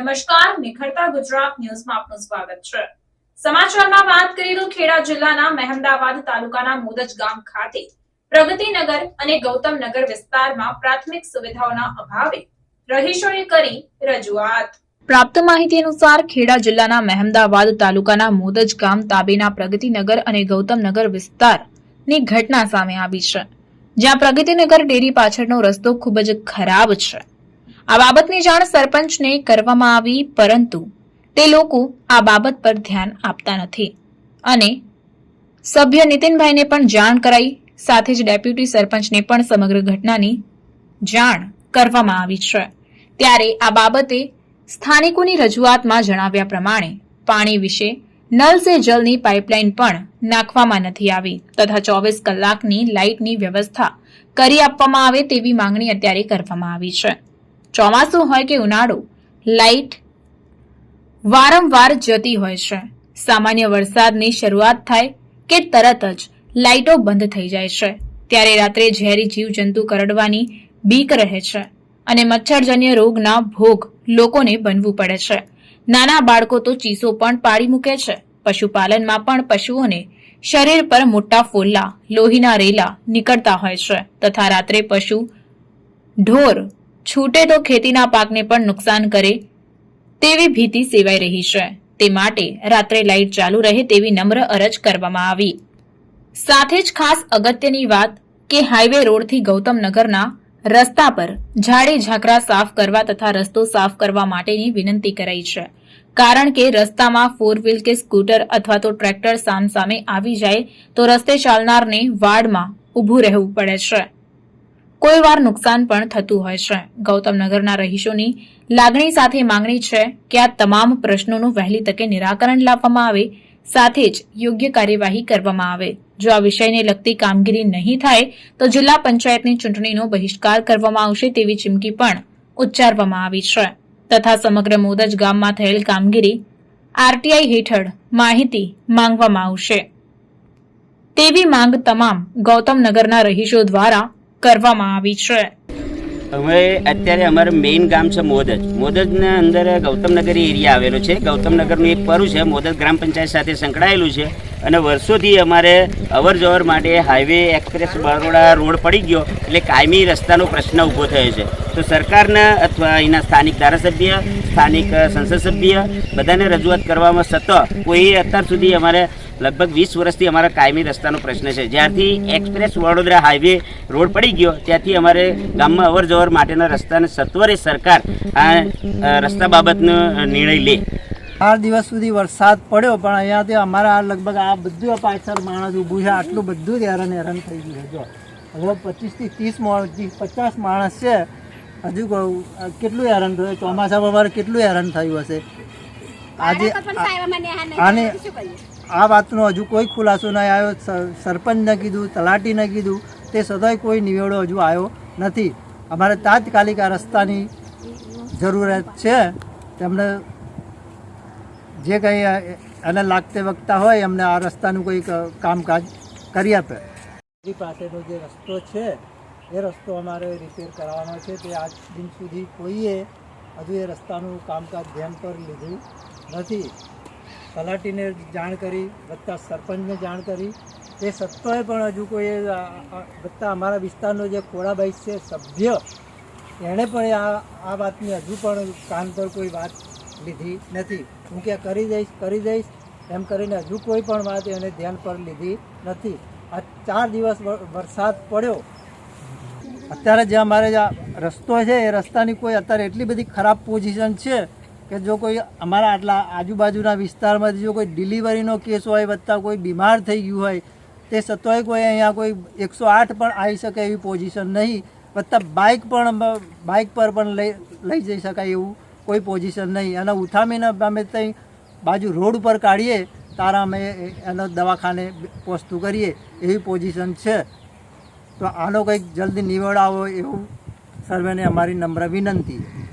નમસ્કાર, નિખરતા ગુજરાત ન્યૂઝમાં આપનું સ્વાગત છે। સમાચારમાં વાત કરીએ તો ખેડા જિલ્લાના મહેમદાવાદ તાલુકાના મોદજ ગામ ખાતે પ્રગતિનગર અને ગૌતમનગર વિસ્તારમાં પ્રાથમિક સુવિધાઓના અભાવે રહીશોએ કરી રજૂઆત। પ્રાપ્ત માહિતી અનુસાર ખેડા જિલ્લાના મહેમદાવાદ તાલુકાના મોદજ ગામ તાબેના પ્રગતિનગર અને ગૌતમનગર વિસ્તારની ઘટના સામે આવી છે, જ્યાં પ્રગતિનગર ડેરી પાછળનો રસ્તો ખૂબ જ ખરાબ છે। આ બાબતની જાણ સરપંચને કરવામાં આવી, પરંતુ તે લોકો આ બાબત પર ધ્યાન આપતા નથી અને સભ્ય નીતિનભાઈને પણ જાણ કરાઈ। સાથે જ ડેપ્યુટી સરપંચને પણ સમગ્ર ઘટનાની જાણ કરવામાં આવી છે। ત્યારે આ બાબતે સ્થાનિકોની રજૂઆતમાં જણાવ્યા પ્રમાણે પાણી વિશે નલ સે જલની પાઇપલાઇન પણ નાખવામાં નથી આવી તથા 24 કલાકની લાઇટની વ્યવસ્થા કરી આપવામાં આવે તેવી માંગણી અત્યારે કરવામાં આવી છે। ચોમાસું હોય કે ઉનાળો, લાઇટ વારંવાર જતી હોય છે। સામાન્ય વરસાદની શરૂઆત થાય કે તરત જ લાઇટો બંધ થઈ જાય છે। ત્યારે રાત્રે ઝેરી જીવજંતુ કરડવાની બીક રહે છે અને મચ્છરજન્ય રોગના ભોગ લોકોને બનવું પડે છે। નાના બાળકો તો ચીસો પણ પાડી મૂકે છે। પશુપાલનમાં પણ પશુઓને શરીર પર મોટા ફોલ્લા, લોહીના રેલા નીકળતા હોય છે તથા રાત્રે પશુ ઢોર છૂટે તો ખેતીના પાકને પણ નુકસાન કરે તેવી ભીતિ સેવાઈ રહી છે। તે માટે રાત્રે લાઇટ ચાલુ રહે તેવી નમ્ર અરજ કરવામાં આવી। સાથે જ ખાસ અગત્યની વાત કે હાઈવે રોડથી ગૌતમનગરના રસ્તા પર ઝાડી ઝાકરા સાફ કરવા તથા રસ્તો સાફ કરવા માટેની વિનંતી કરાઈ છે, કારણ કે રસ્તામાં 4 વ્હીલ કે સ્કૂટર અથવા તો ટ્રેક્ટર સામસામે આવી જાય તો રસ્તે ચાલનારને વાડમાં ઊભું રહેવું પડે છે। કોઈ વાર નુકસાન પણ થતું હોય છે। ગૌતમનગરના રહીશોની લાગણી સાથે માંગણી છે કે આ તમામ પ્રશ્નોનું વહેલી તકે નિરાકરણ લાવવામાં આવે, સાથે જ યોગ્ય કાર્યવાહી કરવામાં આવે। જો આ વિષયને લગતી કામગીરી નહીં થાય તો જિલ્લા પંચાયતની ચૂંટણીનો બહિષ્કાર કરવામાં આવશે તેવી ચીમકી પણ ઉચ્ચારવામાં આવી છે તથા સમગ્ર મોદજ ગામમાં થયેલ કામગીરી આરટીઆઈ હેઠળ માહિતી માંગવામાં આવશે તેવી માંગ તમામ ગૌતમનગરના રહીશો દ્વારા કરવામાં આવી છે। હવે અત્યારે અમારું મેઇન ગામ છે મોદજના અંદર ગૌતમનગર એરિયા આવેલો છે। ગૌતમનગરનું એક પરું છે, મોદજ ગ્રામ પંચાયત સાથે સંકળાયેલું છે અને વર્ષોથી અમારે અવર જવર માટે હાઈવે એક્સપ્રેસ બરોડા રોડ પડી ગયો એટલે કાયમી રસ્તાનો પ્રશ્ન ઊભો થયો છે। તો સરકારના અથવા અહીંના સ્થાનિક ધારાસભ્ય, સ્થાનિક સંસદ સભ્ય બધાને રજૂઆત કરવામાં છતાં કોઈ અત્યાર સુધી અમારે લગભગ 20 વર્ષથી અમારા કાયમી રસ્તાનો પ્રશ્ન છે। જ્યારથી એક્સપ્રેસ વડોદરા હાઈવે રોડ પડી ગયો ત્યાંથી અમારે ગામમાં અવર જવર માટેના રસ્તાને સત્વરે સરકાર આ રસ્તા બાબતનો નિર્ણય લે। 4 દિવસ સુધી વરસાદ પડ્યો પણ અહીંયાથી અમારા લગભગ આ બધું પાછળ માણસ ઊભું છે, આટલું બધું જ હેરાન થઈ ગયું છે। જો હવે 25 થી 30 માણસ 50 માણસ છે, હજુ કેટલું હેરાન થયું, ચોમાસામાં અમારે કેટલું હેરાન થયું હશે। આજે આને આ વાતનો હજુ કોઈ ખુલાસો નહીં આવ્યો। સરપંચને કીધું, તલાટીને કીધું, તે સદાય કોઈ નિવેડો હજુ આવ્યો નથી। અમારે તાત્કાલિક આ રસ્તાની જરૂરત છે, તેમને જે કંઈ એને લાગતે વખતા હોય એમને આ રસ્તાનું કંઈક કામકાજ કરી આપે। એ પાસેનો જે રસ્તો છે એ રસ્તો અમારે રિપેર કરાવવાનો છે, તે આજ દિન સુધી કોઈએ હજુ એ રસ્તાનું કામકાજ ધ્યાન પર લીધું નથી। તલાટીને જાણ કરી, વત્તા સરપંચને જાણ કરી, તે સત્વરે પણ હજુ કોઈ વત્તા અમારા વિસ્તારનો જે ખોડાભાઈ છે સભ્ય, એણે પણ આ વાતની હજુ પણ કાન પર કોઈ વાત લીધી નથી। હું કે કરી દઈશ એમ કરીને હજુ કોઈ પણ વાત એને ધ્યાન પર લીધી નથી। આ 4 દિવસ વરસાદ પડ્યો, અત્યારે જે અમારે રસ્તો છે એ રસ્તાની કોઈ અત્યારે એટલી બધી ખરાબ પોઝિશન છે કે જો કોઈ અમારા આટલા આજુબાજુના વિસ્તારમાંથી જો કોઈ ડિલિવરીનો કેસ હોય, વત્તા કોઈ બીમાર થઈ ગયું હોય, તે સત્વરે કોઈ અહીંયા કોઈ 108 પણ આવી શકે એવી પોઝિશન નહીં, વત્તા બાઇક પર પણ લઈ જઈ શકાય એવું કોઈ પોઝિશન નહીં। અને ઉથામીને અમે ત્યાં બાજુ રોડ ઉપર કાઢીએ તારા અમે એનો દવાખાને પહોંચતું કરીએ એવી પોઝિશન છે। તો આનો કંઈક જલ્દી નિવેડો આવો એવું સર્વેને અમારી નમ્ર વિનંતી છે।